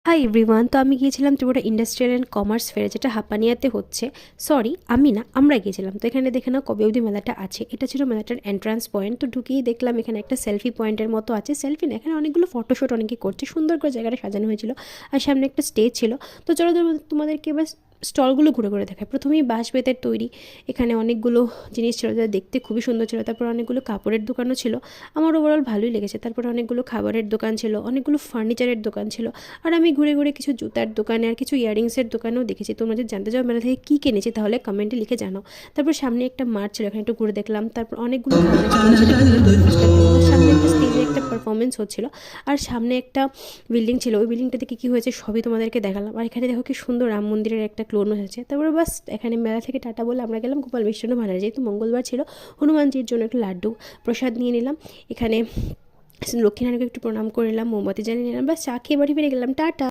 Hi everyone, তো আমি গিয়েছিলাম ত্রিপুরা ইন্ডাস্ট্রিয়াল অ্যান্ড কমার্স ফেয়ারে, যেটা হাপানিয়াতে হচ্ছে। সরি, আমি না, আমরা গিয়েছিলাম। তো এখানে দেখে নাও কবে অবধি মেলাটা আছে। এটা ছিল মেলাটার এন্ট্রান্স পয়েন্ট। তো ঢুকেই দেখলাম এখানে একটা সেলফি পয়েন্টের মতো আছে। সেলফি না, এখানে অনেকগুলো ফটোশ্যুট অনেকে করছে, সুন্দর করে জায়গাটা সাজানো হয়েছিল। আর সামনে একটা স্টেজ ছিল। তো চলো তোমাদেরকে এবার স্টলগুলো ঘুরে ঘুরে দেখায়। প্রথমেই বাঁশ বেতের তৈরি এখানে অনেকগুলো জিনিস ছিল, যা দেখতে খুবই সুন্দর ছিল। তারপর অনেকগুলো কাপড়ের দোকানও ছিল, আমার ওভারঅল ভালোই লেগেছে। তারপর অনেকগুলো খাবারের দোকান ছিল, অনেকগুলো ফার্নিচারের দোকান ছিল। আর আমি ঘুরে ঘুরে কিছু জুতার দোকানে আর কিছু ইয়ারিংসের দোকানেও দেখেছি। তোমরা যদি জানতে চাও মেলা থেকে কী কিনেছি তাহলে কমেন্টে লিখে জানাও। তারপর সামনে একটা মাঠ ছিল, এখানে একটু ঘুরে দেখলাম। তারপর অনেকগুলো খেলনা ছিল, যেটা কিনে তুমি বুঝতে পারবে। তার সামনে একটা স্টেজে একটা পারফরমেন্স হচ্ছিল। আর সামনে একটা বিল্ডিং ছিল, ওই বিল্ডিংটা থেকে কী হয়েছে সবই তোমাদেরকে দেখালাম। আর এখানে দেখো কি সুন্দর রাম মন্দিরের একটা ক্লোন হয়েছে। তারপরে বাস এখানে মেলা থেকে টাটা বলে আমরা গেলাম গোপাল মিষ্টান্ন ভান্ডারে। যেহেতু মঙ্গলবার ছিল, হনুমানজির জন্য একটু লাড্ডু প্রসাদ নিয়ে নিলাম। এখানে লক্ষ্মীনারায়ণকে একটু প্রণাম করে নিলাম, মোমবাতি জ্বালিয়ে নিলাম, বাস চা খেয়ে বাড়ি ফিরে গেলাম। টাটা।